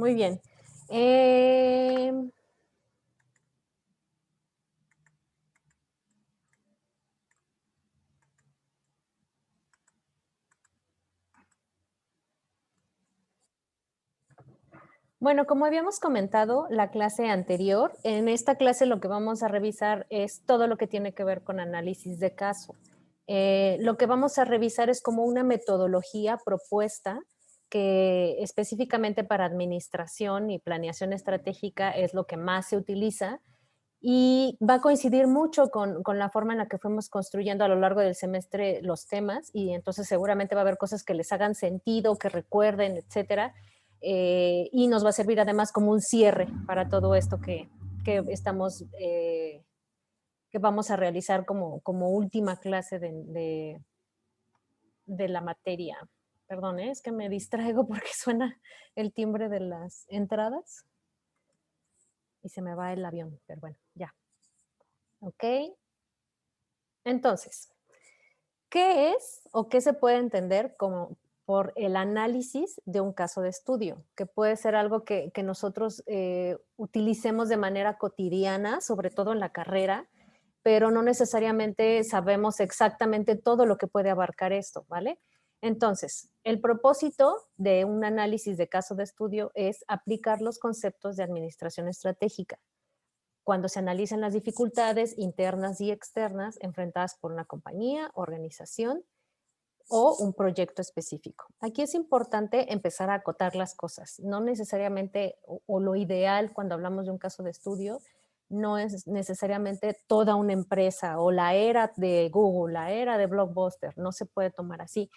Muy bien. Em, bueno, como habíamos comentado la clase anterior, en esta clase lo que vamos a revisar es todo lo que tiene que ver con análisis de caso. Lo que vamos a revisar es como una metodología propuesta que específicamente para administración y planeación estratégica es lo que más se utiliza y va a coincidir mucho con la forma en la que fuimos construyendo a lo largo del semestre los temas y entonces seguramente va a haber cosas que les hagan sentido, que recuerden, etcétera, y nos va a servir además como un cierre para todo esto que estamos, que vamos a realizar como última clase de la materia. Perdón, es que me distraigo porque suena el timbre de las entradas y se me va el avión, pero bueno, ya. Ok, entonces, ¿qué es o qué se puede entender como por el análisis de un caso de estudio? Que puede ser algo que nosotros utilicemos de manera cotidiana, sobre todo en la carrera, pero no necesariamente sabemos exactamente todo lo que puede abarcar esto, ¿vale? Entonces, el propósito de un análisis de caso de estudio es aplicar los conceptos de administración estratégica cuando se analizan las dificultades internas y externas enfrentadas por una compañía, organización o un proyecto específico. Aquí es importante empezar a acotar las cosas. No necesariamente, o lo ideal cuando hablamos de un caso de estudio, no es necesariamente toda una empresa o la era de Google, la era de Blockbuster, no se puede tomar así.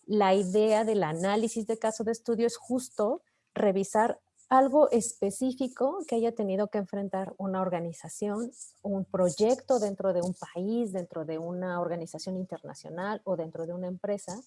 La idea del análisis de caso de estudio es justo revisar algo específico que haya tenido que enfrentar una organización, un proyecto dentro de un país, dentro de una organización internacional o dentro de una empresa,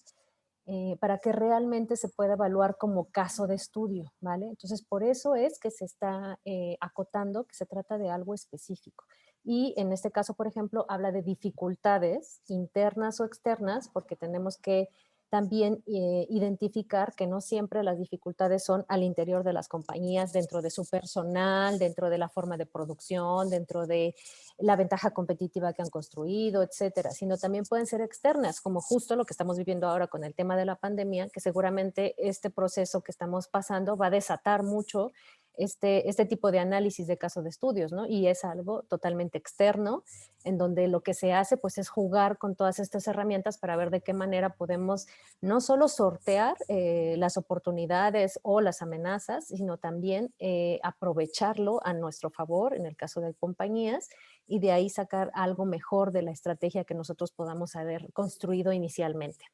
para que realmente se pueda evaluar como caso de estudio, ¿vale? Entonces, por eso es que se está acotando que se trata de algo específico. Y en este caso, por ejemplo, habla de dificultades internas o externas, porque tenemos que también identificar que no siempre las dificultades son al interior de las compañías, dentro de su personal, dentro de la forma de producción, dentro de la ventaja competitiva que han construido, etcétera, sino también pueden ser externas, como justo lo que estamos viviendo ahora con el tema de la pandemia, que seguramente este proceso que estamos pasando va a desatar mucho este tipo de análisis de caso de estudios, ¿no? Y es algo totalmente externo, en donde lo que se hace pues es jugar con todas estas herramientas para ver de qué manera podemos no solo sortear las oportunidades o las amenazas, sino también aprovecharlo a nuestro favor en el caso de compañías y de ahí sacar algo mejor de la estrategia que nosotros podamos haber construido inicialmente.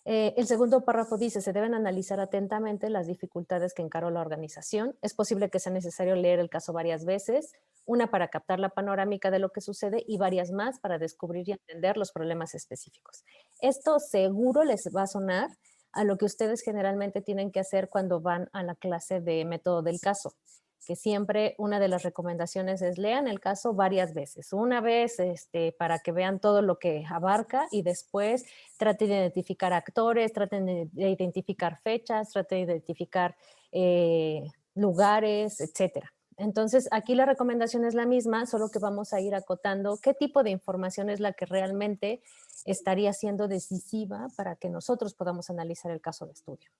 El segundo párrafo dice, se deben analizar atentamente las dificultades que encaró la organización. Es posible que sea necesario leer el caso varias veces, una para captar la panorámica de lo que sucede y varias más para descubrir y entender los problemas específicos. Esto seguro les va a sonar a lo que ustedes generalmente tienen que hacer cuando van a la clase de método del caso, que siempre una de las recomendaciones es lean el caso varias veces. Una vez para que vean todo lo que abarca y después traten de identificar actores, traten de identificar fechas, traten de identificar lugares, etcétera. Entonces, aquí la recomendación es la misma, solo que vamos a ir acotando qué tipo de información es la que realmente estaría siendo decisiva para que nosotros podamos analizar el caso de estudio.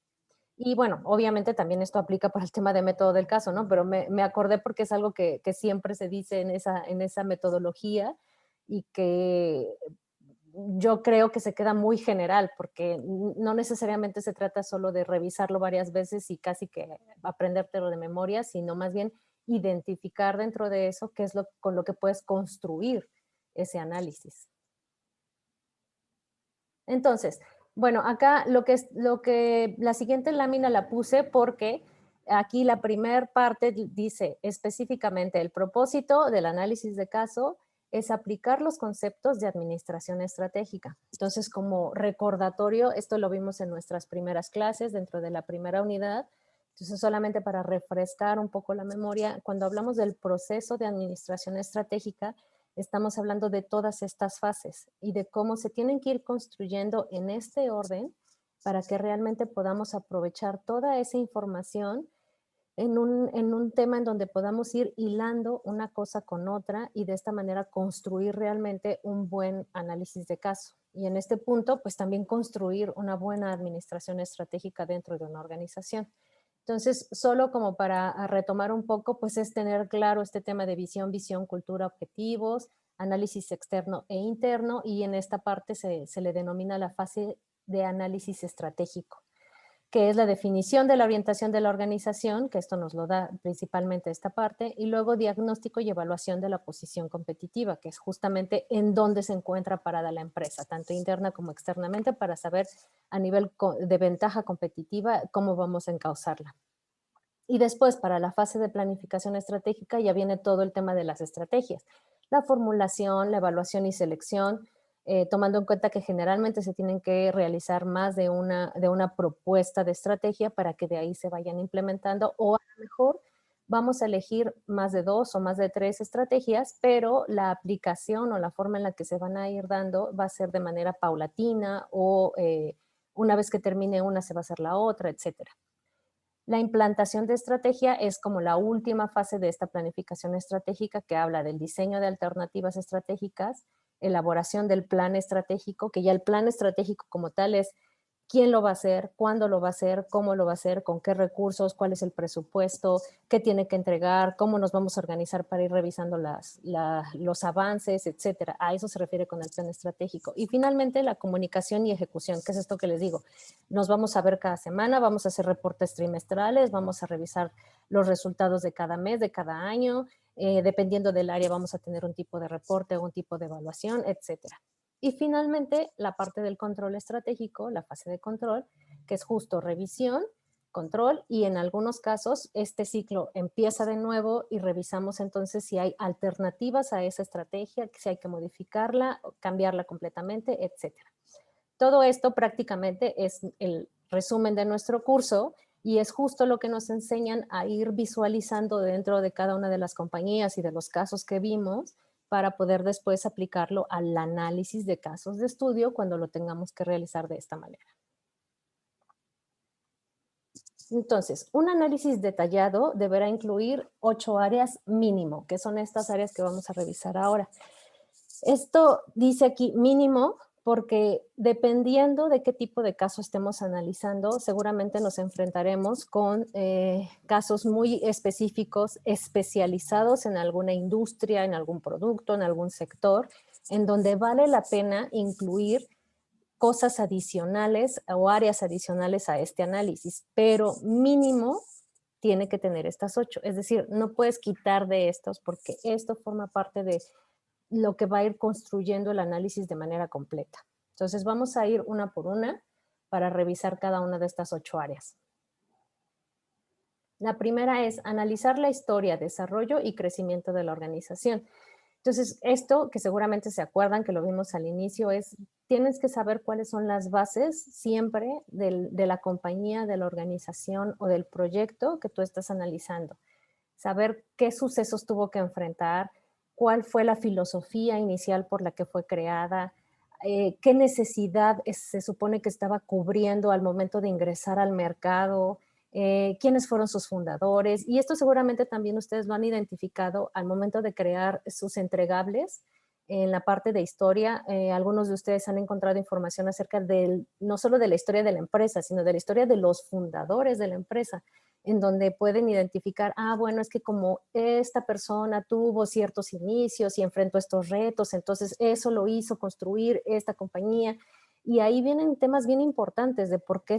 Y bueno, obviamente también esto aplica para el tema de método del caso, ¿no? Pero me acordé porque es algo que siempre se dice en esa metodología y que yo creo que se queda muy general, porque no necesariamente se trata solo de revisarlo varias veces y casi que aprendértelo de memoria, sino más bien identificar dentro de eso qué es lo con lo que puedes construir ese análisis. Entonces, bueno, acá lo que la siguiente lámina la puse porque aquí la primer parte dice específicamente el propósito del análisis de caso es aplicar los conceptos de administración estratégica. Entonces, como recordatorio, esto lo vimos en nuestras primeras clases dentro de la primera unidad. Entonces, solamente para refrescar un poco la memoria, cuando hablamos del proceso de administración estratégica, estamos hablando de todas estas fases y de cómo se tienen que ir construyendo en este orden para que realmente podamos aprovechar toda esa información en un tema en donde podamos ir hilando una cosa con otra y de esta manera construir realmente un buen análisis de caso. Y en este punto, pues también construir una buena administración estratégica dentro de una organización. Entonces, solo como para retomar un poco, pues es tener claro este tema de visión, cultura, objetivos, análisis externo e interno, y en esta parte se le denomina la fase de análisis estratégico, que es la definición de la orientación de la organización, que esto nos lo da principalmente esta parte, y luego diagnóstico y evaluación de la posición competitiva, que es justamente en dónde se encuentra parada la empresa, tanto interna como externamente, para saber a nivel de ventaja competitiva cómo vamos a encauzarla. Y después, para la fase de planificación estratégica, ya viene todo el tema de las estrategias, la formulación, la evaluación y selección, tomando en cuenta que generalmente se tienen que realizar más de una propuesta de estrategia para que de ahí se vayan implementando, o a lo mejor vamos a elegir más de 2 o más de 3 estrategias, pero la aplicación o la forma en la que se van a ir dando va a ser de manera paulatina, o una vez que termine una se va a hacer la otra, etcétera. La implantación de estrategia es como la última fase de esta planificación estratégica, que habla del diseño de alternativas estratégicas, elaboración del plan estratégico, que ya el plan estratégico como tal es quién lo va a hacer, cuándo lo va a hacer, cómo lo va a hacer, con qué recursos, cuál es el presupuesto, qué tiene que entregar, cómo nos vamos a organizar para ir revisando los avances, etcétera. A eso se refiere con el plan estratégico. Y finalmente, la comunicación y ejecución, que es esto que les digo. Nos vamos a ver cada semana, vamos a hacer reportes trimestrales, vamos a revisar los resultados de cada mes, de cada año. Dependiendo del área, vamos a tener un tipo de reporte o un tipo de evaluación, etcétera. Y finalmente, la parte del control estratégico, la fase de control, que es justo revisión, control, y en algunos casos este ciclo empieza de nuevo y revisamos entonces si hay alternativas a esa estrategia, si hay que modificarla, cambiarla completamente, etcétera. Todo esto prácticamente es el resumen de nuestro curso, y es justo lo que nos enseñan a ir visualizando dentro de cada una de las compañías y de los casos que vimos, para poder después aplicarlo al análisis de casos de estudio cuando lo tengamos que realizar de esta manera. Entonces, un análisis detallado deberá incluir 8 áreas mínimo, que son estas áreas que vamos a revisar ahora. Esto dice aquí mínimo porque dependiendo de qué tipo de caso estemos analizando, seguramente nos enfrentaremos con casos muy específicos, especializados en alguna industria, en algún producto, en algún sector, en donde vale la pena incluir cosas adicionales o áreas adicionales a este análisis, pero mínimo tiene que tener estas 8. Es decir, no puedes quitar de estos porque esto forma parte de lo que va a ir construyendo el análisis de manera completa. Entonces vamos a ir una por una para revisar cada una de estas 8 áreas. La primera es analizar la historia, desarrollo y crecimiento de la organización. Entonces, esto que seguramente se acuerdan que lo vimos al inicio es, tienes que saber cuáles son las bases siempre de la compañía, de la organización o del proyecto que tú estás analizando. Saber qué sucesos tuvo que enfrentar, cuál fue la filosofía inicial por la que fue creada, qué necesidad se supone que estaba cubriendo al momento de ingresar al mercado, quiénes fueron sus fundadores. Y esto seguramente también ustedes lo han identificado al momento de crear sus entregables. En la parte de historia, algunos de ustedes han encontrado información acerca no solo de la historia de la empresa, sino de la historia de los fundadores de la empresa, en donde pueden identificar, bueno, es que como esta persona tuvo ciertos inicios y enfrentó estos retos, entonces eso lo hizo construir esta compañía. Y ahí vienen temas bien importantes de por qué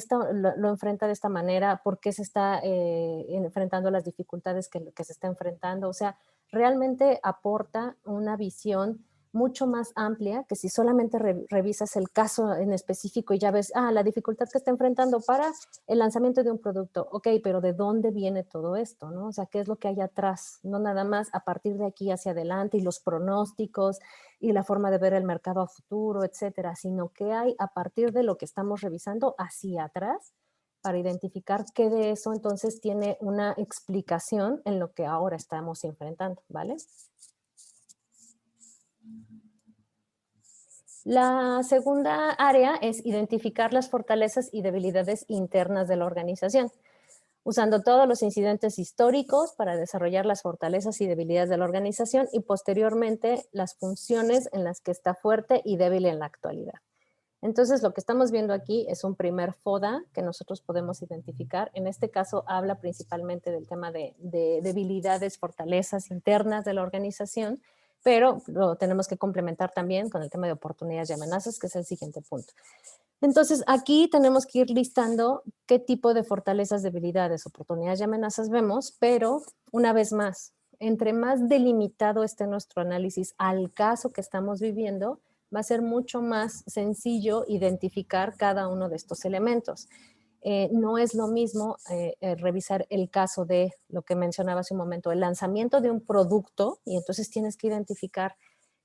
lo enfrenta de esta manera, por qué se está enfrentando las dificultades que se está enfrentando. O sea, realmente aporta una visión mucho más amplia que si solamente revisas el caso en específico y ya ves, la dificultad que está enfrentando para el lanzamiento de un producto. Ok, pero ¿de dónde viene todo esto? ¿No? O sea, ¿qué es lo que hay atrás? No nada más a partir de aquí hacia adelante y los pronósticos y la forma de ver el mercado a futuro, etcétera, sino qué hay a partir de lo que estamos revisando hacia atrás, para identificar qué de eso entonces tiene una explicación en lo que ahora estamos enfrentando, ¿vale? La segunda área es identificar las fortalezas y debilidades internas de la organización. usando todos los incidentes históricos para desarrollar las fortalezas y debilidades de la organización y posteriormente las funciones en las que está fuerte y débil en la actualidad. Entonces, lo que estamos viendo aquí es un primer FODA que nosotros podemos identificar. En este caso, habla principalmente del tema de debilidades, fortalezas internas de la organización, pero lo tenemos que complementar también con el tema de oportunidades y amenazas, que es el siguiente punto. Entonces, aquí tenemos que ir listando qué tipo de fortalezas, debilidades, oportunidades y amenazas vemos, pero una vez más, entre más delimitado esté nuestro análisis al caso que estamos viviendo, va a ser mucho más sencillo identificar cada uno de estos elementos. No es lo mismo revisar el caso de lo que mencionaba hace un momento, el lanzamiento de un producto, y entonces tienes que identificar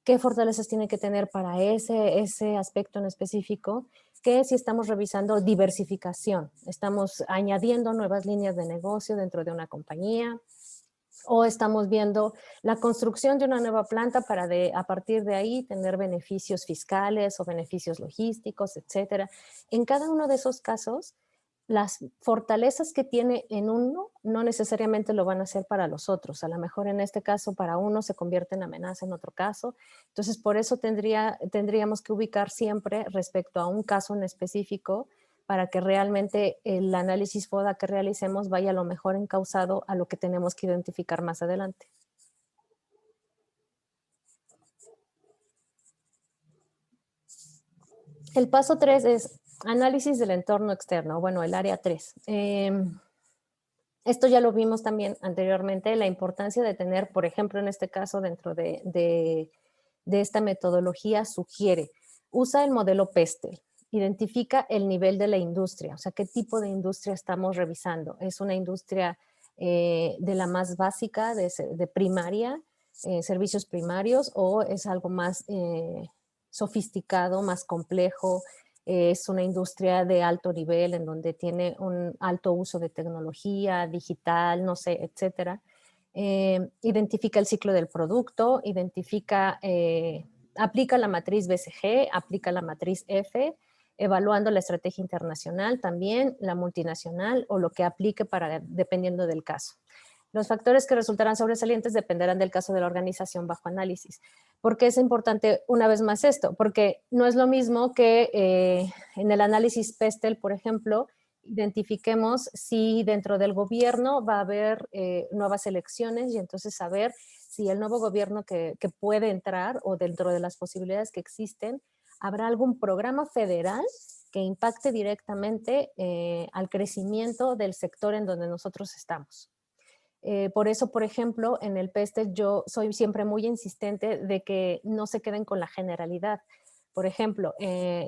qué fortalezas tiene que tener para ese aspecto en específico, que si estamos revisando diversificación, estamos añadiendo nuevas líneas de negocio dentro de una compañía, o estamos viendo la construcción de una nueva planta para a partir de ahí tener beneficios fiscales o beneficios logísticos, etcétera. En cada uno de esos casos, las fortalezas que tiene en uno no necesariamente lo van a hacer para los otros. A lo mejor en este caso para uno se convierte en amenaza en otro caso. Entonces, por eso tendríamos que ubicar siempre respecto a un caso en específico para que realmente el análisis FODA que realicemos vaya lo mejor encauzado a lo que tenemos que identificar más adelante. El paso 3 es análisis del entorno externo, bueno, el área 3. Esto ya lo vimos también anteriormente, la importancia de tener, por ejemplo, en este caso, dentro de esta metodología, sugiere, usa el modelo PESTEL, identifica el nivel de la industria, o sea, qué tipo de industria estamos revisando. ¿Es una industria de la más básica, de primaria, servicios primarios, o es algo más sofisticado, más complejo? Es una industria de alto nivel en donde tiene un alto uso de tecnología, digital, no sé, etcétera. Identifica el ciclo del producto, aplica la matriz BCG, aplica la matriz F, evaluando la estrategia internacional también, la multinacional o lo que aplique dependiendo del caso. Los factores que resultarán sobresalientes dependerán del caso de la organización bajo análisis. ¿Por qué es importante una vez más esto? Porque no es lo mismo que en el análisis PESTEL, por ejemplo, identifiquemos si dentro del gobierno va a haber nuevas elecciones y entonces saber si el nuevo gobierno que puede entrar o dentro de las posibilidades que existen, habrá algún programa federal que impacte directamente al crecimiento del sector en donde nosotros estamos. Por eso, por ejemplo, en el PESTEL yo soy siempre muy insistente de que no se queden con la generalidad. Por ejemplo,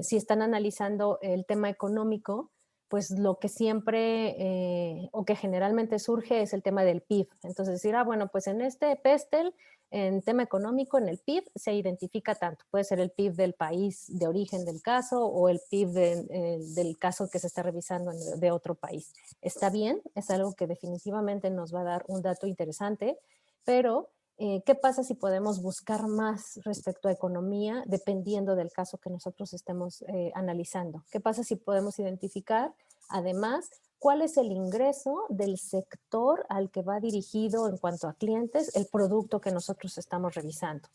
si están analizando el tema económico, pues lo que siempre o que generalmente surge es el tema del PIB. Entonces decir, bueno, pues en este PESTEL, en tema económico, en el PIB se identifica tanto. Puede ser el PIB del país de origen del caso o el PIB del caso que se está revisando de otro país. Está bien, es algo que definitivamente nos va a dar un dato interesante, pero ¿qué pasa si podemos buscar más respecto a economía dependiendo del caso que nosotros estemos analizando? ¿Qué pasa si podemos identificar, además, cuál es el ingreso del sector al que va dirigido en cuanto a clientes el producto que nosotros estamos revisando?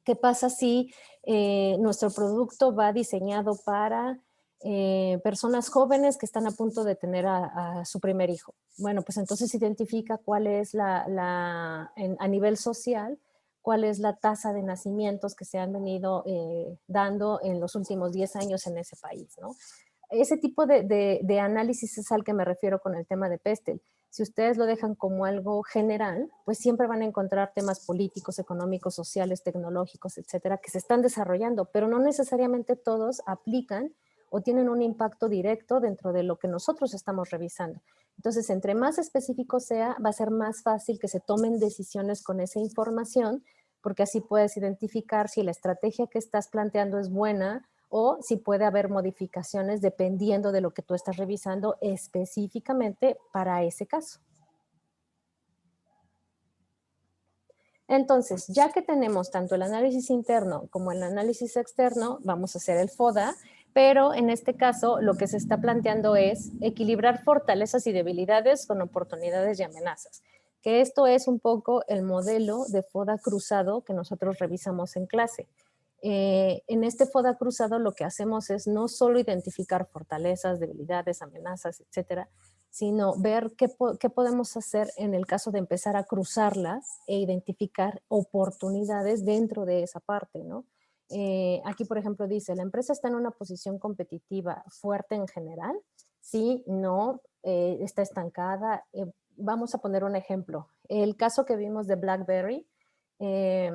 ¿Qué pasa si nuestro producto va diseñado para personas jóvenes que están a punto de tener a su primer hijo? Bueno, pues entonces identifica cuál es a nivel social, cuál es la tasa de nacimientos que se han venido dando en los últimos 10 años en ese país, ¿no? Ese tipo de análisis es al que me refiero con el tema de PESTEL. Si ustedes lo dejan como algo general, pues siempre van a encontrar temas políticos, económicos, sociales, tecnológicos, etcétera, que se están desarrollando, pero no necesariamente todos aplican o tienen un impacto directo dentro de lo que nosotros estamos revisando. Entonces, entre más específico sea, va a ser más fácil que se tomen decisiones con esa información, porque así puedes identificar si la estrategia que estás planteando es buena o si puede haber modificaciones dependiendo de lo que tú estás revisando específicamente para ese caso. Entonces, ya que tenemos tanto el análisis interno como el análisis externo, vamos a hacer el FODA, Pero en este caso, lo que se está planteando es equilibrar fortalezas y debilidades con oportunidades y amenazas, que esto es un poco el modelo de FODA cruzado que nosotros revisamos en clase. En este FODA cruzado lo que hacemos es no solo identificar fortalezas, debilidades, amenazas, etcétera, sino ver qué podemos hacer en el caso de empezar a cruzarlas e identificar oportunidades dentro de esa parte, ¿no? Aquí, por ejemplo, dice, ¿la empresa está en una posición competitiva fuerte en general? Sí, no, está estancada. Vamos a poner un ejemplo. El caso que vimos de BlackBerry, eh,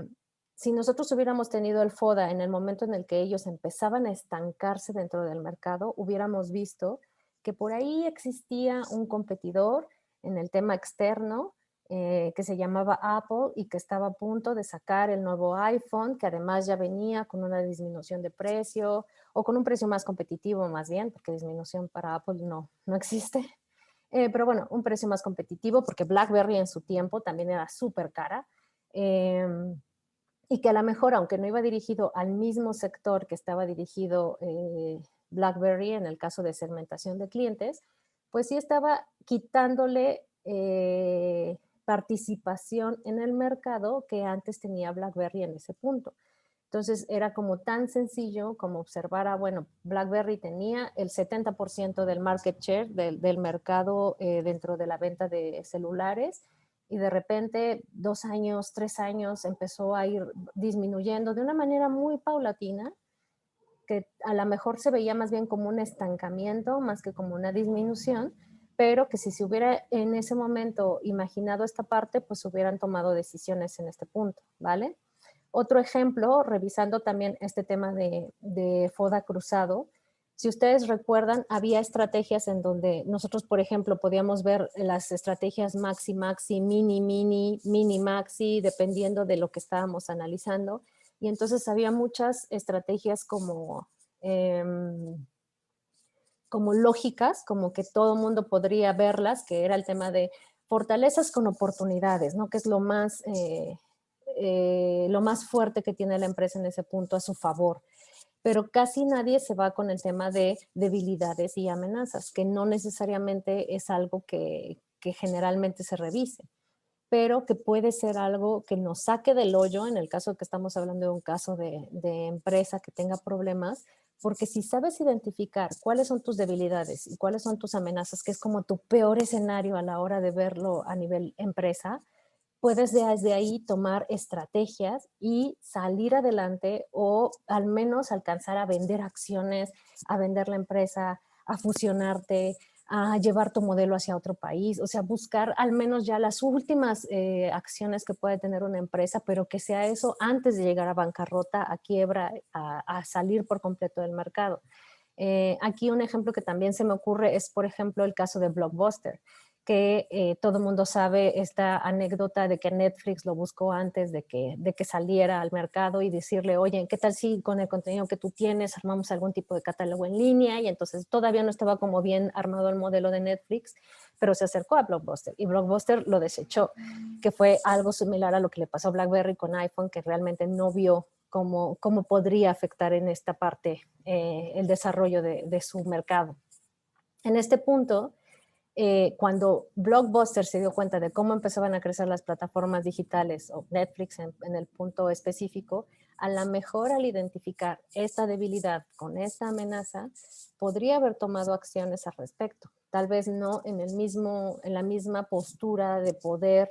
si nosotros hubiéramos tenido el FODA en el momento en el que ellos empezaban a estancarse dentro del mercado, hubiéramos visto que por ahí existía un competidor en el tema externo que se llamaba Apple y que estaba a punto de sacar el nuevo iPhone, que además ya venía con una disminución de precio o con un precio más competitivo más bien, porque disminución para Apple no existe. Pero bueno, un precio más competitivo porque BlackBerry en su tiempo también era súper cara. Eh, y que a lo mejor, aunque no iba dirigido al mismo sector que estaba dirigido BlackBerry en el caso de segmentación de clientes, pues sí estaba quitándole participación en el mercado que antes tenía BlackBerry en ese punto. Entonces era como tan sencillo como observar, bueno, BlackBerry tenía el 70% del market share del mercado dentro de la venta de celulares y de repente 2 años, 3 años empezó a ir disminuyendo de una manera muy paulatina, que a lo mejor se veía más bien como un estancamiento más que como una disminución, pero que si se hubiera en ese momento imaginado esta parte, pues hubieran tomado decisiones en este punto, ¿vale? Otro ejemplo, revisando también este tema de FODA cruzado, si ustedes recuerdan, había estrategias en donde nosotros, por ejemplo, podíamos ver las estrategias maxi, maxi, mini, mini, mini, maxi, dependiendo de lo que estábamos analizando. Y entonces había muchas estrategias como lógicas, como que todo mundo podría verlas, que era el tema de fortalezas con oportunidades, ¿no? Que es lo más fuerte que tiene la empresa en ese punto a su favor. Pero casi nadie se va con el tema de debilidades y amenazas, que no necesariamente es algo que generalmente se revise, pero que puede ser algo que nos saque del hoyo en el caso de que estamos hablando de un caso de empresa que tenga problemas, porque si sabes identificar cuáles son tus debilidades y cuáles son tus amenazas, que es como tu peor escenario a la hora de verlo a nivel empresa, puedes desde ahí tomar estrategias y salir adelante o al menos alcanzar a vender acciones, a vender la empresa, a fusionarte, a llevar tu modelo hacia otro país, o sea, buscar al menos ya las últimas acciones que puede tener una empresa, pero que sea eso antes de llegar a bancarrota, a quiebra, a salir por completo del mercado. Aquí un ejemplo que también se me ocurre es, por ejemplo, el caso de Blockbuster, que todo el mundo sabe esta anécdota de que Netflix lo buscó antes de que saliera al mercado y decirle, oye, ¿qué tal si con el contenido que tú tienes armamos algún tipo de catálogo en línea? Y entonces todavía no estaba como bien armado el modelo de Netflix, pero se acercó a Blockbuster y Blockbuster lo desechó, que fue algo similar a lo que le pasó a BlackBerry con iPhone, que realmente no vio cómo podría afectar en esta parte el desarrollo de su mercado. En este punto, cuando Blockbuster se dio cuenta de cómo empezaban a crecer las plataformas digitales o Netflix en el punto específico, a lo mejor al identificar esta debilidad con esta amenaza, podría haber tomado acciones al respecto. Tal vez no en la misma postura de poder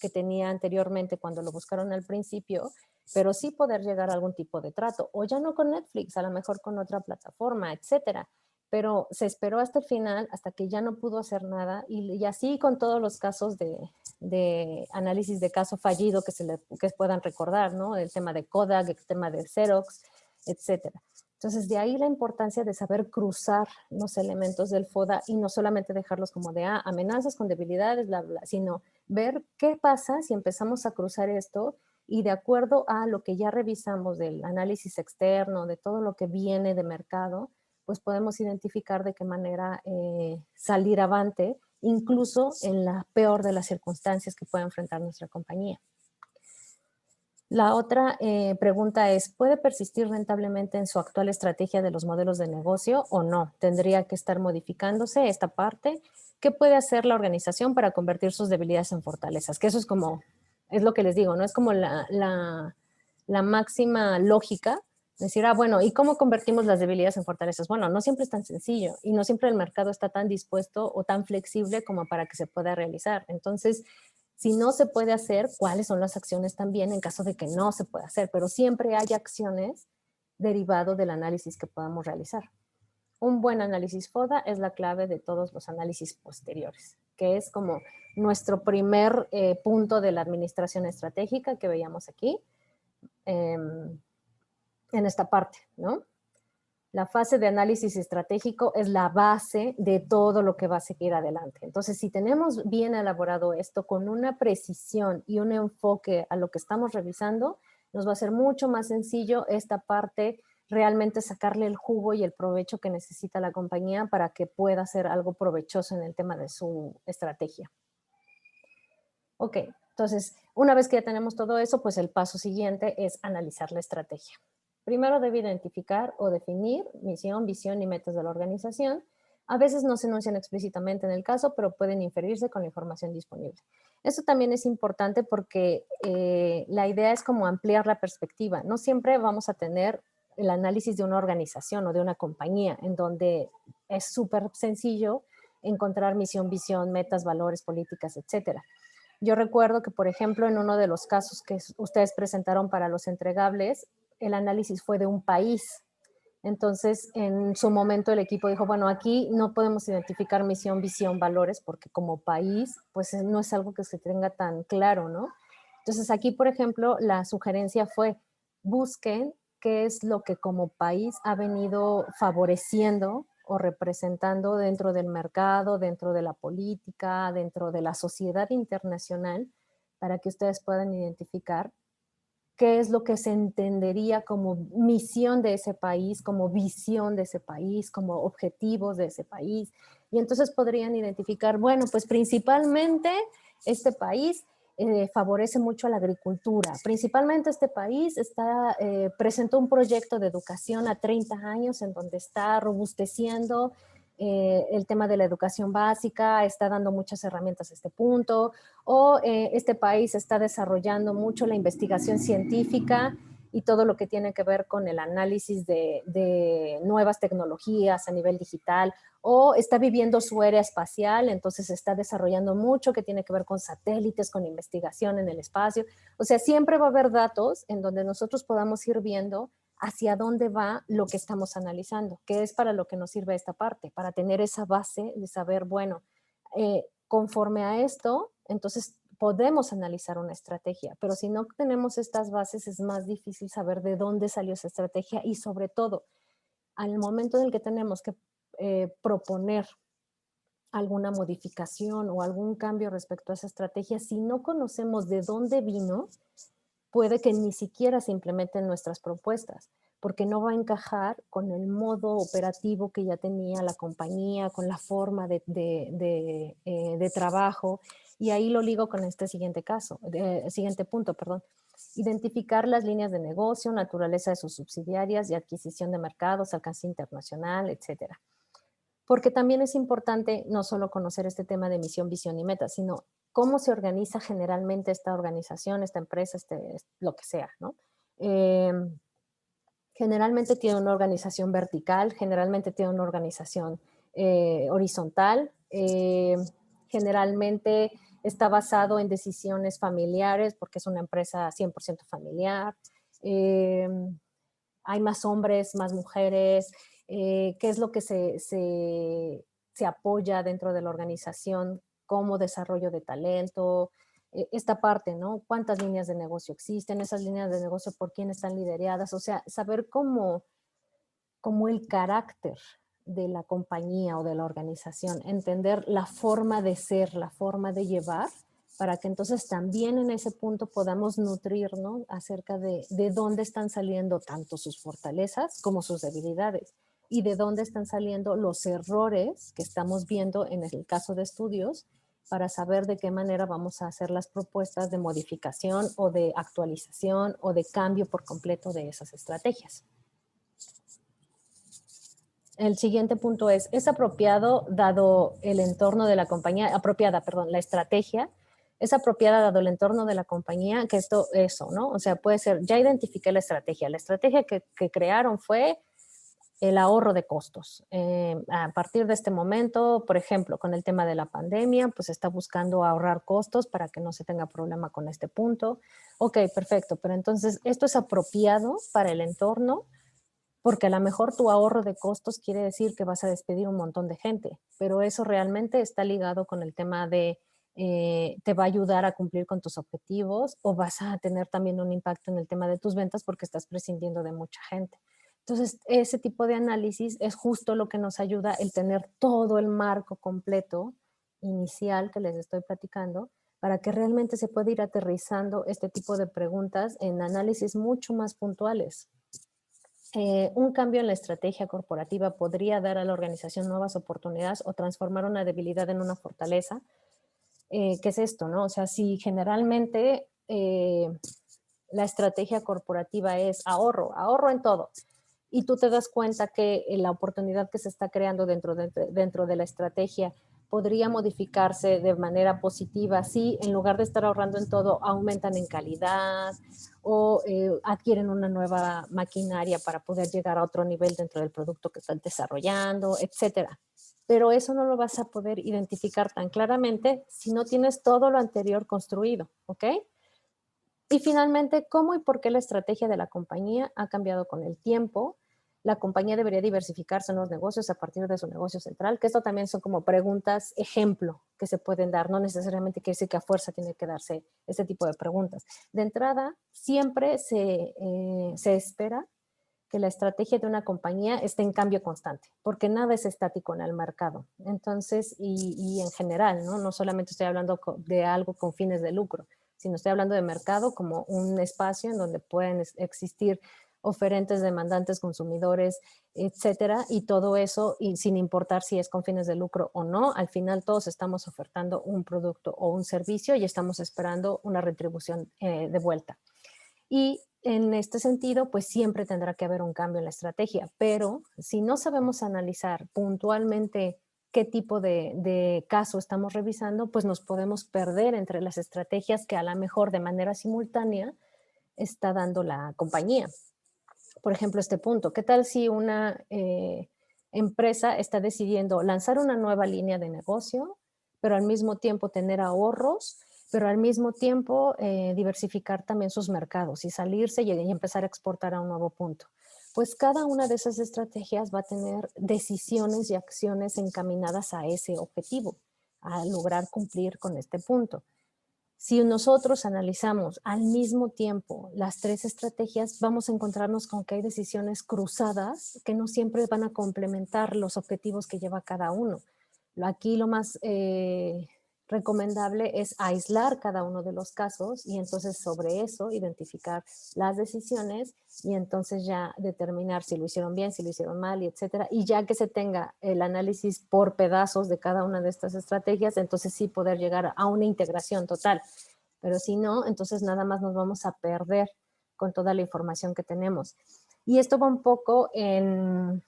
que tenía anteriormente cuando lo buscaron al principio, pero sí poder llegar a algún tipo de trato, o ya no con Netflix, a lo mejor con otra plataforma, etcétera, pero se esperó hasta el final, hasta que ya no pudo hacer nada, y así con todos los casos de análisis de caso fallido que puedan recordar, ¿no? El tema de Kodak, el tema de Xerox, etcétera. Entonces, de ahí la importancia de saber cruzar los elementos del FODA y no solamente dejarlos como de amenazas con debilidades, bla, bla, sino ver qué pasa si empezamos a cruzar esto y de acuerdo a lo que ya revisamos del análisis externo, de todo lo que viene de mercado, pues podemos identificar de qué manera salir avante, incluso en la peor de las circunstancias que pueda enfrentar nuestra compañía. La otra pregunta es, ¿puede persistir rentablemente en su actual estrategia de los modelos de negocio o no? ¿Tendría que estar modificándose esta parte? ¿Qué puede hacer la organización para convertir sus debilidades en fortalezas? Que eso es como, es lo que les digo, ¿no? Es como la máxima lógica. Decir, bueno, ¿y cómo convertimos las debilidades en fortalezas? Bueno, no siempre es tan sencillo y no siempre el mercado está tan dispuesto o tan flexible como para que se pueda realizar. Entonces, si no se puede hacer, ¿cuáles son las acciones también en caso de que no se pueda hacer? Pero siempre hay acciones derivado del análisis que podamos realizar. Un buen análisis FODA es la clave de todos los análisis posteriores, que es como nuestro primer punto de la administración estratégica que veíamos aquí en esta parte, ¿no? La fase de análisis estratégico es la base de todo lo que va a seguir adelante. Entonces, si tenemos bien elaborado esto con una precisión y un enfoque a lo que estamos revisando, nos va a ser mucho más sencillo esta parte, realmente sacarle el jugo y el provecho que necesita la compañía para que pueda hacer algo provechoso en el tema de su estrategia. Ok, entonces, una vez que ya tenemos todo eso, pues el paso siguiente es analizar la estrategia. Primero debe identificar o definir misión, visión y metas de la organización. A veces no se enuncian explícitamente en el caso, pero pueden inferirse con la información disponible. Eso también es importante porque la idea es como ampliar la perspectiva. No siempre vamos a tener el análisis de una organización o de una compañía en donde es súper sencillo encontrar misión, visión, metas, valores, políticas, etcétera. Yo recuerdo que, por ejemplo, en uno de los casos que ustedes presentaron para los entregables, el análisis fue de un país. Entonces, en su momento el equipo dijo, bueno, aquí no podemos identificar misión, visión, valores, porque como país, pues no es algo que se tenga tan claro, ¿no? Entonces, aquí, por ejemplo, la sugerencia fue, busquen qué es lo que como país ha venido favoreciendo o representando dentro del mercado, dentro de la política, dentro de la sociedad internacional, para que ustedes puedan identificar qué es lo que se entendería como misión de ese país, como visión de ese país, como objetivos de ese país. Y entonces podrían identificar, bueno, pues principalmente este país favorece mucho a la agricultura. Principalmente este país presentó un proyecto de educación a 30 años en donde está robusteciendo el tema de la educación básica, está dando muchas herramientas a este punto, o este país está desarrollando mucho la investigación científica y todo lo que tiene que ver con el análisis de nuevas tecnologías a nivel digital, o está viviendo su era espacial, entonces está desarrollando mucho que tiene que ver con satélites, con investigación en el espacio. O sea, siempre va a haber datos en donde nosotros podamos ir viendo hacia dónde va lo que estamos analizando, que es para lo que nos sirve esta parte, para tener esa base de saber, bueno, conforme a esto, entonces podemos analizar una estrategia, pero si no tenemos estas bases es más difícil saber de dónde salió esa estrategia y sobre todo, al momento en el que tenemos que proponer alguna modificación o algún cambio respecto a esa estrategia, si no conocemos de dónde vino, puede que ni siquiera se implementen nuestras propuestas, porque no va a encajar con el modo operativo que ya tenía la compañía, con la forma de trabajo. Y ahí lo ligo con este siguiente caso, siguiente punto, perdón. Identificar las líneas de negocio, naturaleza de sus subsidiarias y adquisición de mercados, alcance internacional, etcétera. Porque también es importante no solo conocer este tema de misión, visión y meta, sino cómo se organiza generalmente esta organización, esta empresa, lo que sea, ¿no? Eh, generalmente tiene una organización vertical, generalmente tiene una organización horizontal, generalmente está basado en decisiones familiares porque es una empresa 100% familiar. Eh, hay más hombres, más mujeres, qué es lo que se apoya dentro de la organización como desarrollo de talento, esta parte, ¿no? ¿Cuántas líneas de negocio existen? Esas líneas de negocio, ¿por quién están lideradas? O sea, saber cómo el carácter de la compañía o de la organización, entender la forma de ser, la forma de llevar, para que entonces también en ese punto podamos nutrirnos acerca de dónde están saliendo tanto sus fortalezas como sus debilidades y de dónde están saliendo los errores que estamos viendo en el caso de estudios para saber de qué manera vamos a hacer las propuestas de modificación o de actualización o de cambio por completo de esas estrategias. El siguiente punto es apropiado dado el entorno de la compañía, apropiada, perdón, la estrategia, es apropiada dado el entorno de la compañía, que eso, ¿no? O sea, puede ser, ya identifiqué la estrategia que crearon fue el ahorro de costos. A partir de este momento, por ejemplo, con el tema de la pandemia, pues está buscando ahorrar costos para que no se tenga problema con este punto. Ok, perfecto, pero entonces esto es apropiado para el entorno porque a lo mejor tu ahorro de costos quiere decir que vas a despedir un montón de gente, pero eso realmente está ligado con el tema de te va a ayudar a cumplir con tus objetivos o vas a tener también un impacto en el tema de tus ventas porque estás prescindiendo de mucha gente. Entonces, ese tipo de análisis es justo lo que nos ayuda el tener todo el marco completo inicial que les estoy platicando para que realmente se pueda ir aterrizando este tipo de preguntas en análisis mucho más puntuales. Un cambio en la estrategia corporativa podría dar a la organización nuevas oportunidades o transformar una debilidad en una fortaleza. ¿Qué es esto, no? O sea, si generalmente la estrategia corporativa es ahorro, ahorro en todo, y tú te das cuenta que la oportunidad que se está creando dentro de la estrategia podría modificarse de manera positiva si en lugar de estar ahorrando en todo, aumentan en calidad o adquieren una nueva maquinaria para poder llegar a otro nivel dentro del producto que están desarrollando, etcétera. Pero eso no lo vas a poder identificar tan claramente si no tienes todo lo anterior construido, ¿ok? Y finalmente, ¿cómo y por qué la estrategia de la compañía ha cambiado con el tiempo? La compañía debería diversificarse en los negocios a partir de su negocio central, que esto también son como preguntas ejemplo que se pueden dar, no necesariamente quiere decir que a fuerza tiene que darse este tipo de preguntas. De entrada, siempre se espera que la estrategia de una compañía esté en cambio constante, porque nada es estático en el mercado. Entonces, y en general, ¿no? No solamente estoy hablando de algo con fines de lucro, sino estoy hablando de mercado como un espacio en donde pueden existir oferentes, demandantes, consumidores, etcétera, y todo eso, y sin importar si es con fines de lucro o no, al final todos estamos ofertando un producto o un servicio y estamos esperando una retribución de vuelta. Y en este sentido, pues siempre tendrá que haber un cambio en la estrategia, pero si no sabemos analizar puntualmente qué tipo de caso estamos revisando, pues nos podemos perder entre las estrategias que a lo mejor de manera simultánea está dando la compañía. Por ejemplo, este punto, ¿qué tal si una empresa está decidiendo lanzar una nueva línea de negocio, pero al mismo tiempo tener ahorros, pero al mismo tiempo diversificar también sus mercados y salirse y empezar a exportar a un nuevo punto? Pues cada una de esas estrategias va a tener decisiones y acciones encaminadas a ese objetivo, a lograr cumplir con este punto. Si nosotros analizamos al mismo tiempo las tres estrategias, vamos a encontrarnos con que hay decisiones cruzadas que no siempre van a complementar los objetivos que lleva cada uno. Aquí lo más recomendable es aislar cada uno de los casos y entonces sobre eso identificar las decisiones y entonces ya determinar si lo hicieron bien, si lo hicieron mal, y etcétera. Y ya que se tenga el análisis por pedazos de cada una de estas estrategias, entonces sí poder llegar a una integración total. Pero si no, entonces nada más nos vamos a perder con toda la información que tenemos. Y esto va un poco en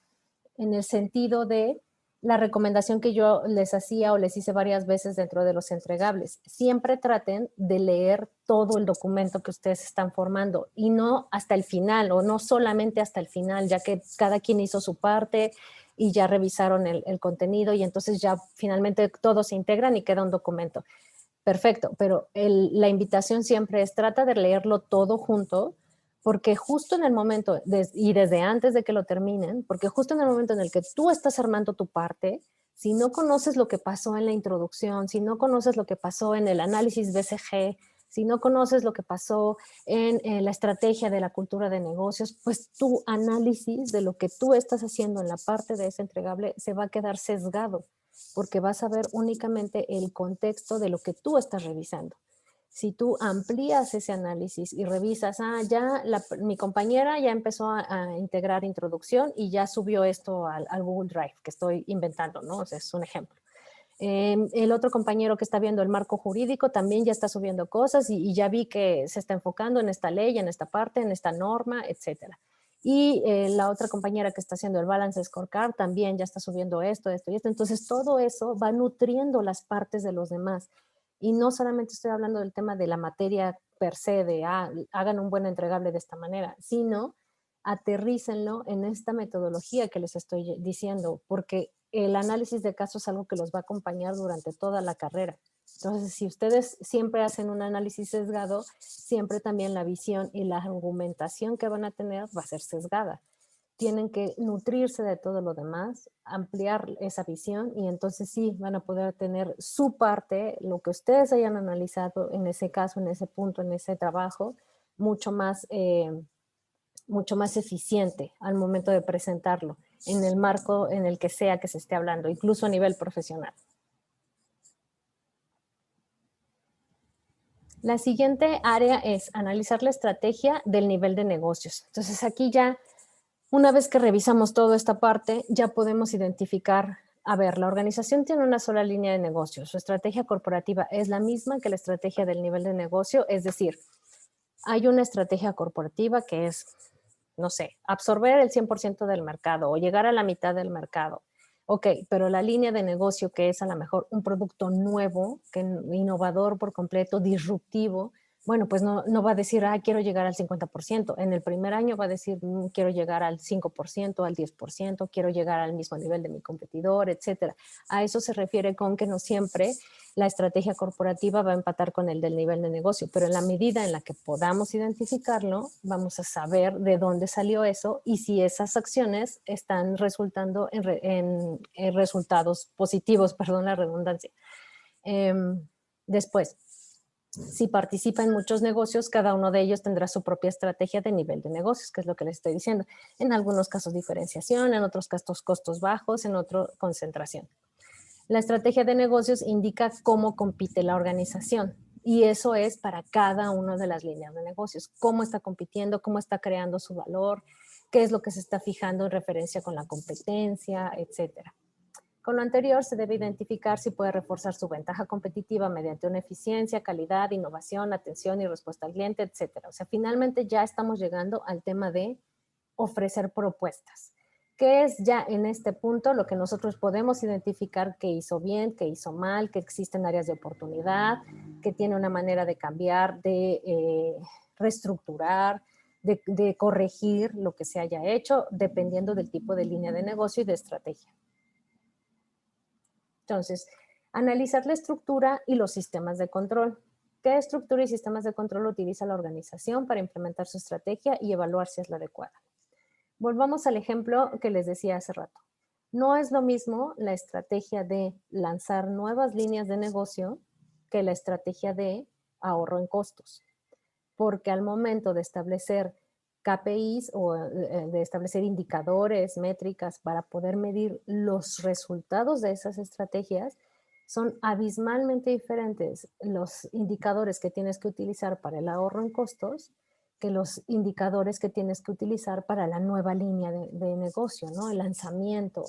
el sentido de la recomendación que yo les hacía o les hice varias veces dentro de los entregables. Siempre traten de leer todo el documento que ustedes están formando y no hasta el final o no solamente hasta el final, ya que cada quien hizo su parte y ya revisaron el contenido y entonces ya finalmente todos se integran y queda un documento. Perfecto, pero la invitación siempre es trata de leerlo todo junto porque justo en el momento, y desde antes de que lo terminen, porque justo en el momento en el que tú estás armando tu parte, si no conoces lo que pasó en la introducción, si no conoces lo que pasó en el análisis BCG, si no conoces lo que pasó en la estrategia de la cultura de negocios, pues tu análisis de lo que tú estás haciendo en la parte de ese entregable se va a quedar sesgado, porque vas a ver únicamente el contexto de lo que tú estás revisando. Si tú amplías ese análisis y revisas, ya mi compañera ya empezó a integrar introducción y ya subió esto al Google Drive, que estoy inventando, ¿no? O sea, es un ejemplo. El otro compañero que está viendo el marco jurídico también ya está subiendo cosas y ya vi que se está enfocando en esta ley, en esta parte, en esta norma, etcétera. Y la otra compañera que está haciendo el balance scorecard también ya está subiendo esto, esto y esto. Entonces todo eso va nutriendo las partes de los demás. Y no solamente estoy hablando del tema de la materia per se, de hagan un buen entregable de esta manera, sino aterrícenlo en esta metodología que les estoy diciendo, porque el análisis de casos es algo que los va a acompañar durante toda la carrera. Entonces, si ustedes siempre hacen un análisis sesgado, siempre también la visión y la argumentación que van a tener va a ser sesgada. Tienen que nutrirse de todo lo demás, ampliar esa visión y entonces sí van a poder tener su parte, lo que ustedes hayan analizado en ese caso, en ese punto, en ese trabajo, mucho más mucho más eficiente al momento de presentarlo en el marco en el que sea que se esté hablando, incluso a nivel profesional. La siguiente área es analizar la estrategia del nivel de negocios. Entonces aquí ya, una vez que revisamos toda esta parte, ya podemos identificar, a ver, la organización tiene una sola línea de negocio, su estrategia corporativa es la misma que la estrategia del nivel de negocio, es decir, hay una estrategia corporativa que es, no sé, absorber el 100% del mercado o llegar a la mitad del mercado. Ok, pero la línea de negocio que es a lo mejor un producto nuevo, que innovador por completo, disruptivo, bueno, pues no va a decir, quiero llegar al 50%. En el primer año va a decir, quiero llegar al 5%, al 10%, quiero llegar al mismo nivel de mi competidor, etcétera. A eso se refiere con que no siempre la estrategia corporativa va a empatar con el del nivel de negocio, pero en la medida en la que podamos identificarlo, vamos a saber de dónde salió eso y si esas acciones están resultando en resultados positivos, perdón la redundancia. Después, si participa en muchos negocios, cada uno de ellos tendrá su propia estrategia de nivel de negocios, que es lo que les estoy diciendo. En algunos casos diferenciación, en otros casos costos bajos, en otros concentración. La estrategia de negocios indica cómo compite la organización y eso es para cada una de las líneas de negocios. Cómo está compitiendo, cómo está creando su valor, qué es lo que se está fijando en referencia con la competencia, etcétera. Con lo anterior, se debe identificar si puede reforzar su ventaja competitiva mediante una eficiencia, calidad, innovación, atención y respuesta al cliente, etcétera. O sea, finalmente ya estamos llegando al tema de ofrecer propuestas, que es ya en este punto lo que nosotros podemos identificar que hizo bien, que hizo mal, que existen áreas de oportunidad, que tiene una manera de cambiar, de reestructurar, de corregir lo que se haya hecho, dependiendo del tipo de línea de negocio y de estrategia. Entonces, analizar la estructura y los sistemas de control. ¿Qué estructura y sistemas de control utiliza la organización para implementar su estrategia y evaluar si es la adecuada? Volvamos al ejemplo que les decía hace rato. No es lo mismo la estrategia de lanzar nuevas líneas de negocio que la estrategia de ahorro en costos, porque al momento de establecer KPIs o de establecer indicadores, métricas para poder medir los resultados de esas estrategias, son abismalmente diferentes los indicadores que tienes que utilizar para el ahorro en costos que los indicadores que tienes que utilizar para la nueva línea de negocio, ¿no? El lanzamiento.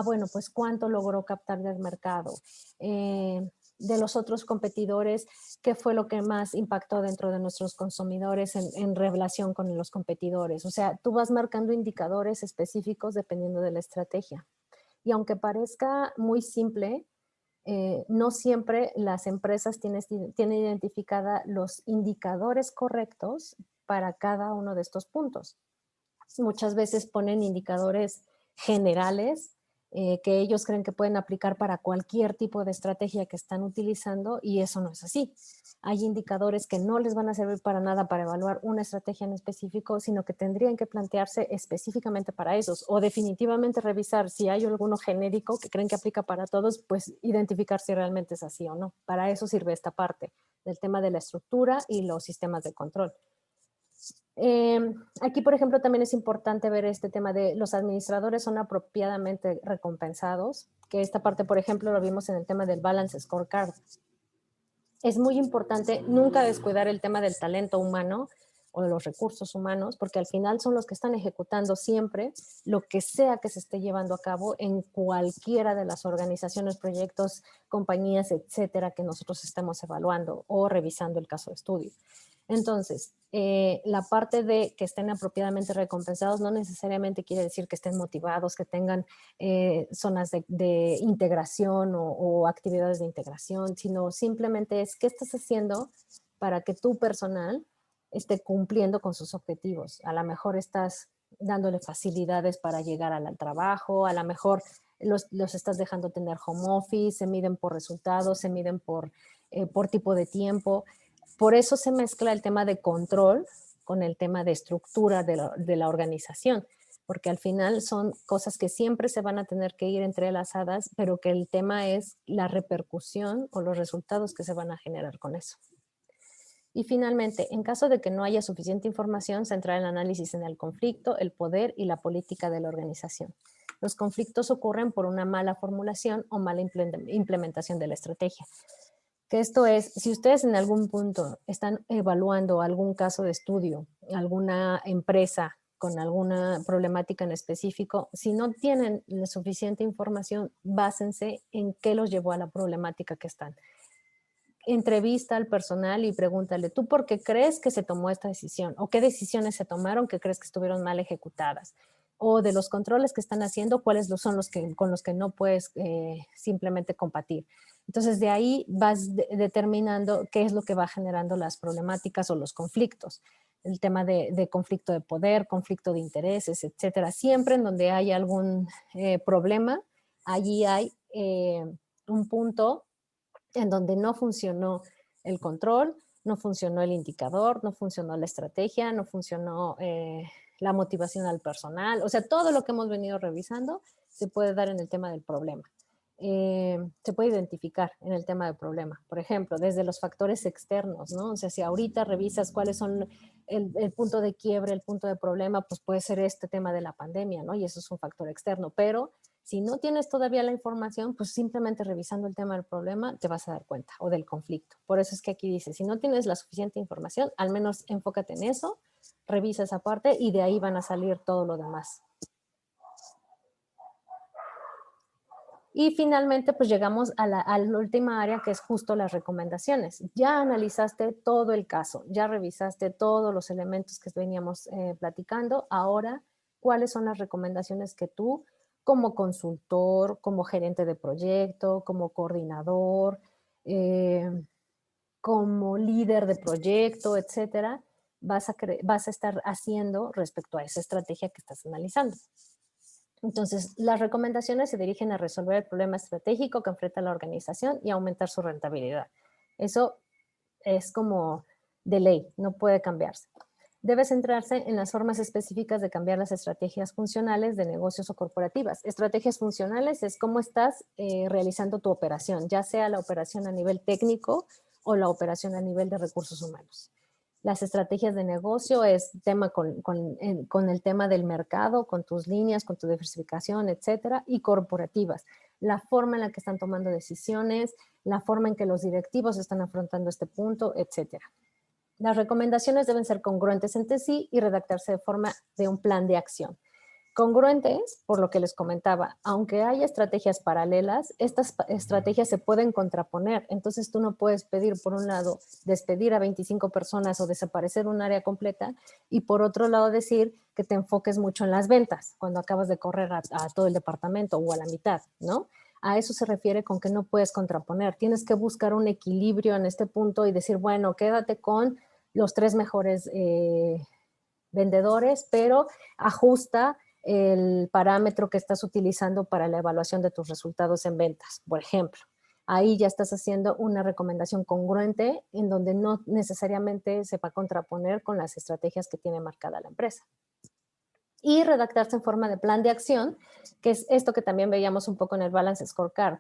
Bueno, pues cuánto logró captar del mercado. De los otros competidores, qué fue lo que más impactó dentro de nuestros consumidores en relación con los competidores. O sea, tú vas marcando indicadores específicos dependiendo de la estrategia. Y aunque parezca muy simple, no siempre las empresas tienen identificada los indicadores correctos para cada uno de estos puntos. Muchas veces ponen indicadores generales que ellos creen que pueden aplicar para cualquier tipo de estrategia que están utilizando y eso no es así. Hay indicadores que no les van a servir para nada para evaluar una estrategia en específico, sino que tendrían que plantearse específicamente para esos o definitivamente revisar si hay alguno genérico que creen que aplica para todos, pues identificar si realmente es así o no. Para eso sirve esta parte del tema de la estructura y los sistemas de control. Aquí, por ejemplo, también es importante ver este tema de los administradores son apropiadamente recompensados, que esta parte, por ejemplo, lo vimos en el tema del Balance Scorecard. Es muy importante nunca descuidar el tema del talento humano, o de los recursos humanos, porque al final son los que están ejecutando siempre lo que sea que se esté llevando a cabo en cualquiera de las organizaciones, proyectos, compañías, etcétera, que nosotros estemos evaluando o revisando el caso de estudio. Entonces, la parte de que estén apropiadamente recompensados no necesariamente quiere decir que estén motivados, que tengan zonas de integración o actividades de integración, sino simplemente es qué estás haciendo para que tu personal esté cumpliendo con sus objetivos. A lo mejor estás dándole facilidades para llegar al trabajo, a lo mejor los estás dejando tener home office, se miden por resultados, se miden por tipo de tiempo. Por eso se mezcla el tema de control con el tema de estructura de la organización, porque al final son cosas que siempre se van a tener que ir entrelazadas, pero que el tema es la repercusión o los resultados que se van a generar con eso. Y finalmente, en caso de que no haya suficiente información, centrar el análisis en el conflicto, el poder y la política de la organización. Los conflictos ocurren por una mala formulación o mala implementación de la estrategia. Que esto es, si ustedes en algún punto están evaluando algún caso de estudio, alguna empresa con alguna problemática en específico, si no tienen la suficiente información, básense en qué los llevó a la problemática que están. Entrevista al personal y pregúntale, ¿tú por qué crees que se tomó esta decisión? ¿O qué decisiones se tomaron que crees que estuvieron mal ejecutadas? O de los controles que están haciendo, ¿cuáles son los que, con los que no puedes simplemente combatir? Entonces, de ahí vas determinando qué es lo que va generando las problemáticas o los conflictos. El tema de conflicto de poder, conflicto de intereses, etcétera. Siempre en donde hay algún problema, allí hay un punto en donde no funcionó el control, no funcionó el indicador, no funcionó la estrategia, no funcionó la motivación al personal. O sea, todo lo que hemos venido revisando se puede dar en el tema del problema. Se puede identificar en el tema del problema. Por ejemplo, desde los factores externos, ¿no? O sea, si ahorita revisas cuáles son el punto de quiebre, el punto de problema, pues puede ser este tema de la pandemia, ¿no? Y eso es un factor externo, pero si no tienes todavía la información, pues simplemente revisando el tema del problema te vas a dar cuenta o del conflicto. Por eso es que aquí dice, si no tienes la suficiente información, al menos enfócate en eso, revisa esa parte y de ahí van a salir todo lo demás. Y finalmente, pues llegamos a la última área, que es justo las recomendaciones. Ya analizaste todo el caso, ya revisaste todos los elementos que veníamos platicando. Ahora, ¿cuáles son las recomendaciones que tú, como consultor, como gerente de proyecto, como coordinador, eh, como líder de proyecto, etcétera, vas a estar haciendo respecto a esa estrategia que estás analizando? Entonces, las recomendaciones se dirigen a resolver el problema estratégico que enfrenta la organización y aumentar su rentabilidad. Eso es como de ley, no puede cambiarse. Debe centrarse en las formas específicas de cambiar las estrategias funcionales de negocios o corporativas. Estrategias funcionales es cómo estás realizando tu operación, ya sea la operación a nivel técnico o la operación a nivel de recursos humanos. Las estrategias de negocio es tema con el tema del mercado, con tus líneas, con tu diversificación, etcétera, y corporativas. La forma en la que están tomando decisiones, la forma en que los directivos están afrontando este punto, etcétera. Las recomendaciones deben ser congruentes entre sí y redactarse de forma de un plan de acción. Congruentes, por lo que les comentaba, aunque haya estrategias paralelas, estas estrategias se pueden contraponer. Entonces tú no puedes pedir, por un lado, despedir a 25 personas o desaparecer un área completa, y por otro lado decir que te enfoques mucho en las ventas cuando acabas de correr a todo el departamento o a la mitad, ¿no? A eso se refiere con que no puedes contraponer. Tienes que buscar un equilibrio en este punto y decir, bueno, quédate con los 3 mejores vendedores, pero ajusta el parámetro que estás utilizando para la evaluación de tus resultados en ventas, por ejemplo. Ahí ya estás haciendo una recomendación congruente en donde no necesariamente se va a contraponer con las estrategias que tiene marcada la empresa. Y redactarse en forma de plan de acción, que es esto que también veíamos un poco en el Balance Scorecard.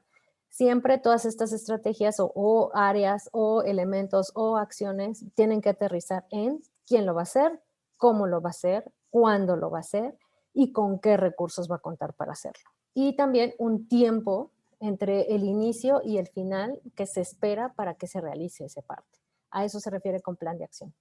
Siempre todas estas estrategias o áreas o elementos o acciones tienen que aterrizar en quién lo va a hacer, cómo lo va a hacer, cuándo lo va a hacer y con qué recursos va a contar para hacerlo. Y también un tiempo entre el inicio y el final que se espera para que se realice esa parte. A eso se refiere con plan de acción.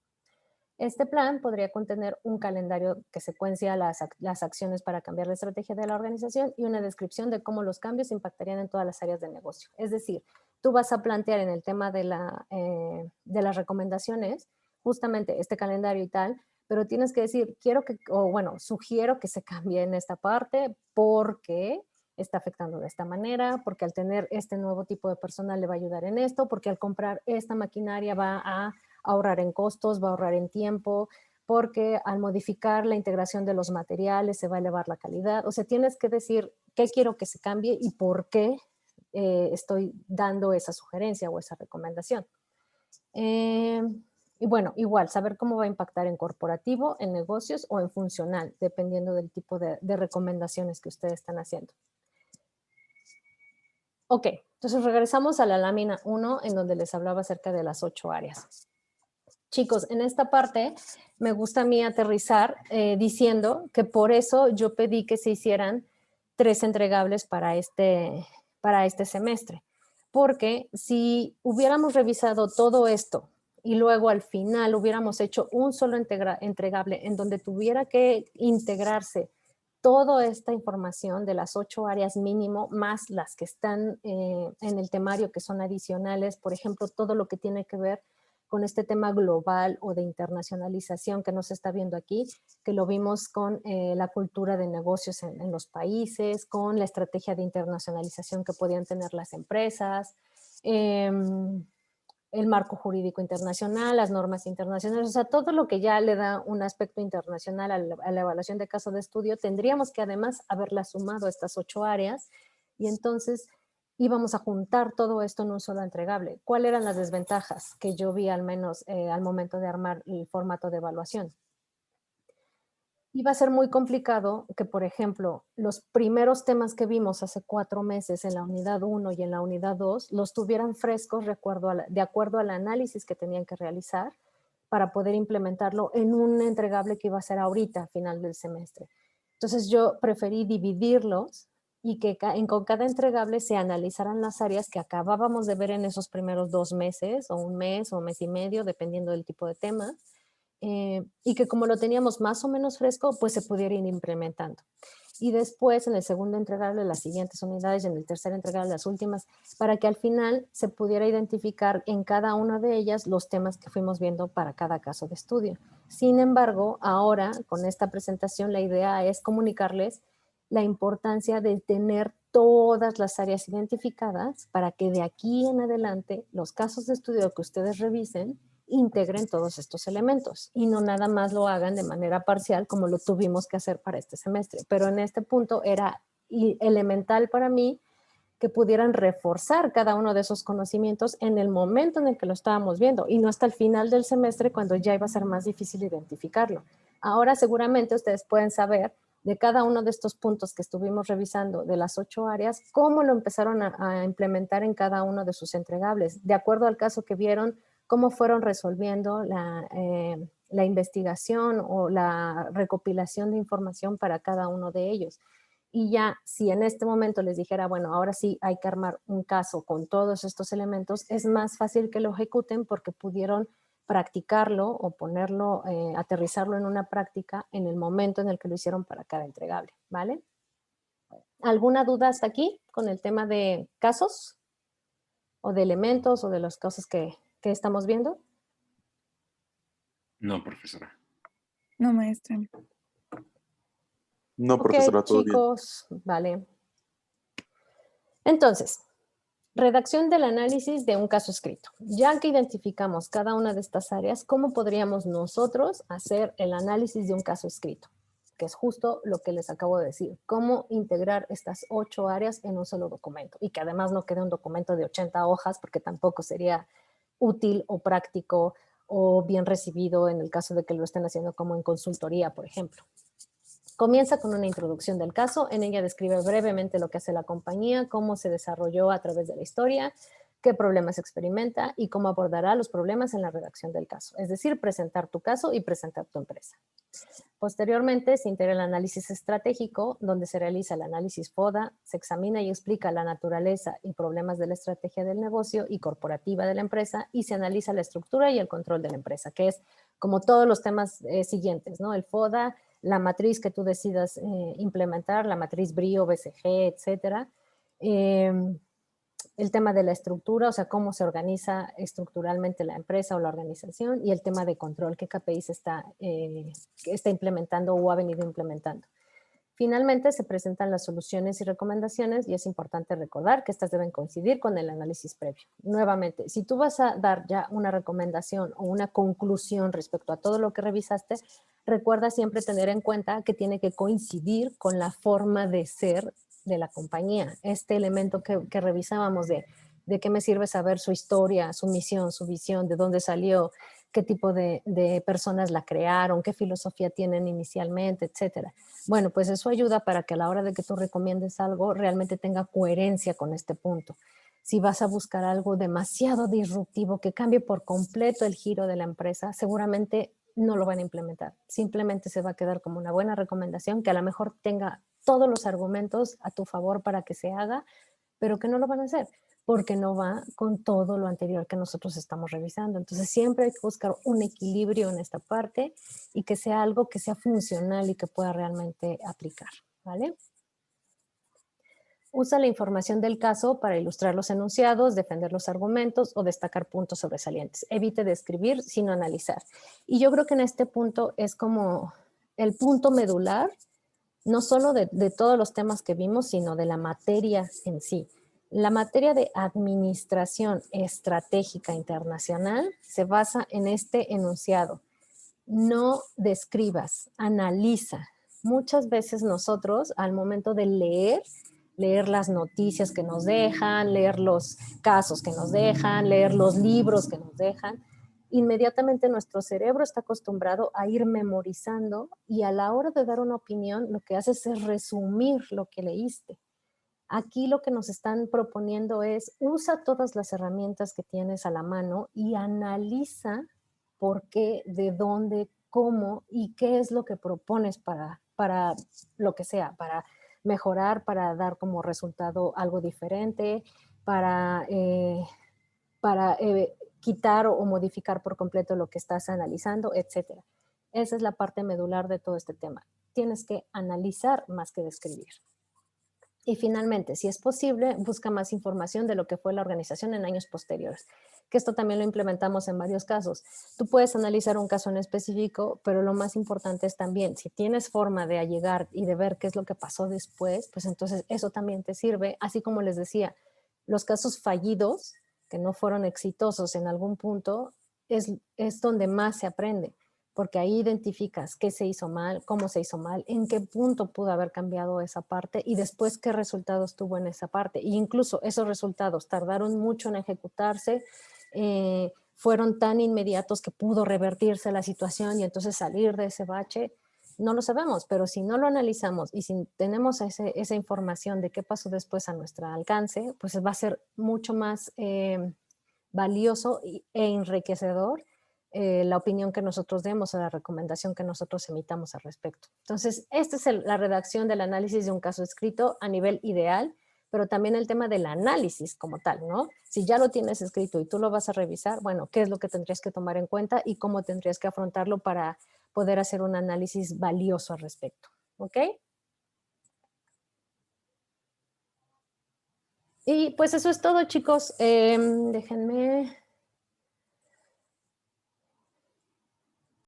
Este plan podría contener un calendario que secuencia las acciones para cambiar la estrategia de la organización y una descripción de cómo los cambios impactarían en todas las áreas de negocio. Es decir, tú vas a plantear en el tema de las recomendaciones justamente este calendario y tal, pero tienes que decir, quiero que, o bueno, sugiero que se cambie en esta parte porque está afectando de esta manera, porque al tener este nuevo tipo de personal le va a ayudar en esto, porque al comprar esta maquinaria va a ahorrar en costos, va a ahorrar en tiempo, porque al modificar la integración de los materiales se va a elevar la calidad. O sea, tienes que decir qué quiero que se cambie y por qué estoy dando esa sugerencia o esa recomendación. Eh, y bueno, igual, saber cómo va a impactar en corporativo, en negocios o en funcional, dependiendo del tipo de recomendaciones que ustedes están haciendo. Ok, entonces regresamos a la lámina 1 en donde les hablaba acerca de las 8 áreas. Chicos, en esta parte me gusta a mí aterrizar diciendo que por eso yo pedí que se hicieran 3 entregables para este semestre. Porque si hubiéramos revisado todo esto y luego al final hubiéramos hecho un solo entregable en donde tuviera que integrarse toda esta información de las 8 áreas mínimo, más las que están en el temario que son adicionales, por ejemplo, todo lo que tiene que ver con este tema global o de internacionalización que no se está viendo aquí, que lo vimos con la cultura de negocios en los países, con la estrategia de internacionalización que podían tener las empresas, el marco jurídico internacional, las normas internacionales, o sea, todo lo que ya le da un aspecto internacional a la evaluación de caso de estudio, tendríamos que además haberla sumado a estas 8 áreas y entonces íbamos a juntar todo esto en un solo entregable. ¿Cuáles eran las desventajas que yo vi al menos al momento de armar el formato de evaluación? Iba a ser muy complicado que, por ejemplo, los primeros temas que vimos hace 4 meses en la unidad 1 y en la unidad 2 los tuvieran frescos de acuerdo al análisis que tenían que realizar para poder implementarlo en un entregable que iba a ser ahorita, a final del semestre. Entonces yo preferí dividirlos y que con cada entregable se analizaran las áreas que acabábamos de ver en esos primeros 2 meses o un mes y medio, dependiendo del tipo de tema, y que como lo teníamos más o menos fresco, pues se pudiera ir implementando. Y después en el segundo entregable las siguientes unidades y en el tercer entregable las últimas, para que al final se pudiera identificar en cada una de ellas los temas que fuimos viendo para cada caso de estudio. Sin embargo, ahora con esta presentación la idea es comunicarles la importancia de tener todas las áreas identificadas para que de aquí en adelante los casos de estudio que ustedes revisen integren todos estos elementos y no nada más lo hagan de manera parcial como lo tuvimos que hacer para este semestre. Pero en este punto era elemental para mí que pudieran reforzar cada uno de esos conocimientos en el momento en el que lo estábamos viendo y no hasta el final del semestre cuando ya iba a ser más difícil identificarlo. Ahora seguramente ustedes pueden saber de cada uno de estos puntos que estuvimos revisando de las 8 áreas, cómo lo empezaron a implementar en cada uno de sus entregables, de acuerdo al caso que vieron, cómo fueron resolviendo la investigación o la recopilación de información para cada uno de ellos. Y ya, si en este momento les dijera, bueno, ahora sí hay que armar un caso con todos estos elementos, es más fácil que lo ejecuten porque pudieron practicarlo o ponerlo, aterrizarlo en una práctica en el momento en el que lo hicieron para cada entregable, ¿vale? ¿Alguna duda hasta aquí con el tema de casos o de elementos o de las cosas que estamos viendo? No, profesora. No, maestra. No, Ok, profesora, todo bien. chicos, vale. Entonces, redacción del análisis de un caso escrito. Ya que identificamos cada una de estas áreas, ¿cómo podríamos nosotros hacer el análisis de un caso escrito? Que es justo lo que les acabo de decir. Cómo integrar estas 8 áreas en un solo documento. Y que además no quede un documento de 80 hojas porque tampoco sería útil o práctico o bien recibido en el caso de que lo estén haciendo como en consultoría, por ejemplo. Comienza con una introducción del caso. En ella describe brevemente lo que hace la compañía, cómo se desarrolló a través de la historia, qué problemas experimenta y cómo abordará los problemas en la redacción del caso. Es decir, presentar tu caso y presentar tu empresa. Posteriormente se integra el análisis estratégico, donde se realiza el análisis FODA, se examina y explica la naturaleza y problemas de la estrategia del negocio y corporativa de la empresa y se analiza la estructura y el control de la empresa, que es como todos los temas siguientes, ¿no? El FODA, la matriz que tú decidas implementar, la matriz BRIO, BCG, etcétera. El tema de la estructura, o sea, cómo se organiza estructuralmente la empresa o la organización, y el tema de control, qué KPIs está implementando o ha venido implementando. Finalmente, se presentan las soluciones y recomendaciones y es importante recordar que estas deben coincidir con el análisis previo. Nuevamente, si tú vas a dar ya una recomendación o una conclusión respecto a todo lo que revisaste, recuerda siempre tener en cuenta que tiene que coincidir con la forma de ser de la compañía. Este elemento que revisábamos de qué me sirve saber su historia, su misión, su visión, de dónde salió, qué tipo de personas la crearon, qué filosofía tienen inicialmente, etcétera. Bueno, pues eso ayuda para que a la hora de que tú recomiendes algo realmente tenga coherencia con este punto. Si vas a buscar algo demasiado disruptivo que cambie por completo el giro de la empresa, seguramente no lo van a implementar. Simplemente se va a quedar como una buena recomendación que a lo mejor tenga todos los argumentos a tu favor para que se haga, pero que no lo van a hacer porque no va con todo lo anterior que nosotros estamos revisando. Entonces siempre hay que buscar un equilibrio en esta parte y que sea algo que sea funcional y que pueda realmente aplicar, ¿vale? Usa la información del caso para ilustrar los enunciados, defender los argumentos o destacar puntos sobresalientes. Evite describir, sino analizar. Y yo creo que en este punto es como el punto medular, no solo de todos los temas que vimos, sino de la materia en sí. La materia de administración estratégica internacional se basa en este enunciado. No describas, analiza. Muchas veces nosotros, al momento de leer las noticias que nos dejan, leer los casos que nos dejan, leer los libros que nos dejan, inmediatamente nuestro cerebro está acostumbrado a ir memorizando y a la hora de dar una opinión lo que haces es resumir lo que leíste. Aquí lo que nos están proponiendo es usa todas las herramientas que tienes a la mano y analiza por qué, de dónde, cómo y qué es lo que propones para lo que sea, para mejorar, para dar como resultado algo diferente, para, eh, para quitar o modificar por completo lo que estás analizando, etcétera. Esa es la parte medular de todo este tema. Tienes que analizar más que describir. Y finalmente, si es posible, busca más información de lo que fue la organización en años posteriores, que esto también lo implementamos en varios casos. Tú puedes analizar un caso en específico, pero lo más importante es también, si tienes forma de allegar y de ver qué es lo que pasó después, pues entonces eso también te sirve, así como les decía, los casos fallidos, que no fueron exitosos en algún punto, es donde más se aprende porque ahí identificas qué se hizo mal, cómo se hizo mal, en qué punto pudo haber cambiado esa parte y después qué resultados tuvo en esa parte. Y incluso esos resultados tardaron mucho en ejecutarse, fueron tan inmediatos que pudo revertirse la situación y entonces salir de ese bache. No lo sabemos, pero si no lo analizamos y si tenemos esa información de qué pasó después a nuestro alcance, pues va a ser mucho más valioso e enriquecedor la opinión que nosotros demos o la recomendación que nosotros emitamos al respecto. Entonces, esta es la redacción del análisis de un caso escrito a nivel ideal, pero también el tema del análisis como tal, ¿no? Si ya lo tienes escrito y tú lo vas a revisar, bueno, ¿qué es lo que tendrías que tomar en cuenta y cómo tendrías que afrontarlo para poder hacer un análisis valioso al respecto? ¿Ok? Y pues eso es todo, chicos. Déjenme